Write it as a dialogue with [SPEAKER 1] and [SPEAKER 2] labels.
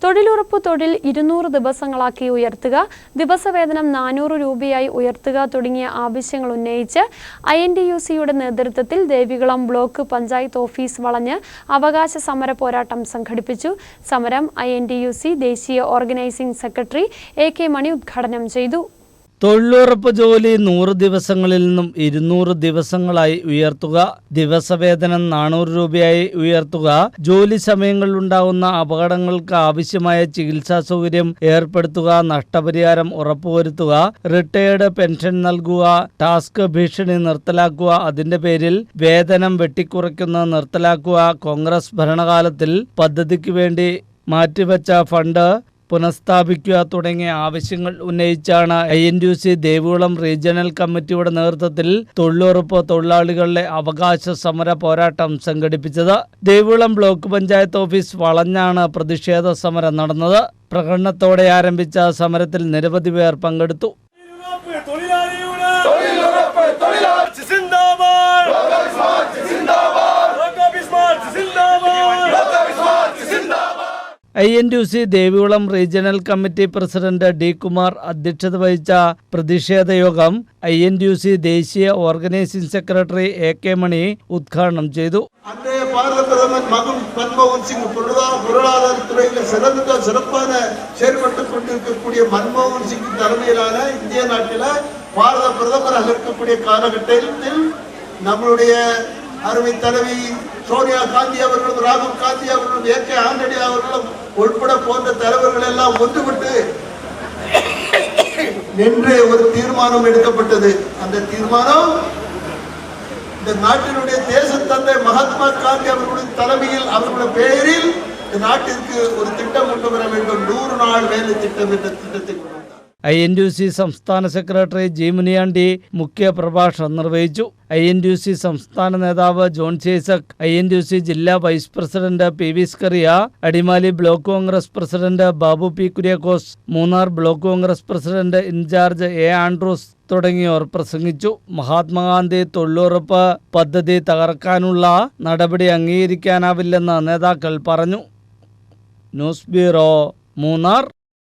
[SPEAKER 1] തൊഴിലുറപ്പ് തൊഴിൽ 200 ദിവസങ്ങളാക്കി ഉയർത്തുക, ദിവസവേതനം 400 രൂപയായി ഉയർത്തുക തുടങ്ങിയ ആവശ്യങ്ങൾ ഉന്നയിച്ച് INTUC-യുടെ നേതൃത്വത്തിൽ ദേവികുളം ബ്ലോക്ക് പഞ്ചായത്ത് ഓഫീസ് വളഞ്ഞ് അവകാശ സമര പോരാട്ടം സംഘടിപ്പിച്ചു. സമരം INTUC ദേശീയ ഓർഗനൈസിംഗ് സെക്രട്ടറി AK മണി ഉദ്ഘാടനം ചെയ്തു.
[SPEAKER 2] തൊഴിലുറപ്പ് ജോലി 100 ദിവസങ്ങളിൽ നിന്നും 200 ദിവസങ്ങളായി ഉയർത്തുക, ദിവസവേതനം 400 രൂപയായി ഉയർത്തുക, ജോലി സമയങ്ങളിൽ ഉണ്ടാകുന്ന അപകടങ്ങൾക്ക് ആവശ്യമായ ചികിത്സാ സൗകര്യം ഏർപ്പെടുത്തുക, നഷ്ടപരിഹാരം ഉറപ്പുവരുത്തുക, റിട്ടയേർഡ് പെൻഷൻ നൽകുക, ടാസ്ക് ഭീഷണി നിർത്തലാക്കുക, അതിന്റെ പേരിൽ വേതനം വെട്ടിക്കുറയ്ക്കുന്നത് നിർത്തലാക്കുക, കോൺഗ്രസ് ഭരണകാലത്തിൽ പദ്ധതിക്ക് വേണ്ടി മാറ്റിവെച്ച ഫണ്ട് പുനഃസ്ഥാപിക്കുക തുടങ്ങിയ ആവശ്യങ്ങൾ ഉന്നയിച്ചാണ് INTUC ദേവികുളം റീജിയണൽ കമ്മിറ്റിയുടെ നേതൃത്വത്തിൽ തൊഴിലുറപ്പ് തൊഴിലാളികളുടെ അവകാശ സമര പോരാട്ടം സംഘടിപ്പിച്ചത്. ദേവികുളം ബ്ലോക്ക് പഞ്ചായത്ത് ഓഫീസ് വളഞ്ഞാണ് പ്രതിഷേധ സമരം നടന്നത്. പ്രകടനത്തോടെ ആരംഭിച്ച സമരത്തിൽ നിരവധി പേർ പങ്കെടുത്തു. INTUC Devikulam regional committee president D. Kumar അധ്യക്ഷത വഹിച്ച പ്രതിഷേധ യോഗം INTUC ദേശീയ ഓർഗനൈസിംഗ് സെക്രട്ടറി AK മണി ഉദ്ഘാടനം ചെയ്തു.
[SPEAKER 3] அன்றைய பாரத பிரதமர் மன்மோகன் சிங் பொருளாதாரத்துறையில் சிறப்பான செயல்பட்டுக் கொண்டிருக்கக்கூடிய மன்மோகன் சிங் தலைமையிலான இந்திய நாட்டில் பாரத பிரதமராக இருக்கக்கூடிய காலகட்டத்தில் நம்மளுடைய அருமை தலைவி சோனியா காந்தி அவர்களும் ராகுல் காந்தி அவர்களும் AK ஆண்டனி அவர்களும் உட்பட போன்ற தலைவர்கள் எல்லாம் ஒன்றுபட்டு நின்று ஒரு தீர்மானம் எடுக்கப்பட்டது. அந்த தீர்மானம் இந்த நாட்டினுடைய தேச தந்தை மகாத்மா காந்தி அவர்களுடைய தலைமையில் அவர்களுடைய பெயரில் இந்த நாட்டிற்கு ஒரு திட்டம் கொண்டு வர வேண்டும். 100 நாள் வேலை திட்டம் என்ற திட்டத்தை கொண்டு வந்தார்.
[SPEAKER 2] INTUC സംസ്ഥാന സെക്രട്ടറി G. മുനിയാണ്ടി മുഖ്യ പ്രഭാഷണം നിർവഹിച്ചു. INTUC സംസ്ഥാന നേതാവ് ജോൺസി ഐസക്, INTUC ജില്ലാ vice president PV Skaria, Adimali block Congress president Babu P. Kuriakose, Munnar block Congress president in charge A. Andrews തുടങ്ങിയവർ പ്രസംഗിച്ചു. മഹാത്മാഗാന്ധി തൊഴിലുറപ്പ് പദ്ധതി തകർക്കാനുള്ള നടപടി അംഗീകരിക്കാനാവില്ലെന്ന് നേതാക്കൾ പറഞ്ഞു. News bureau, Munnar.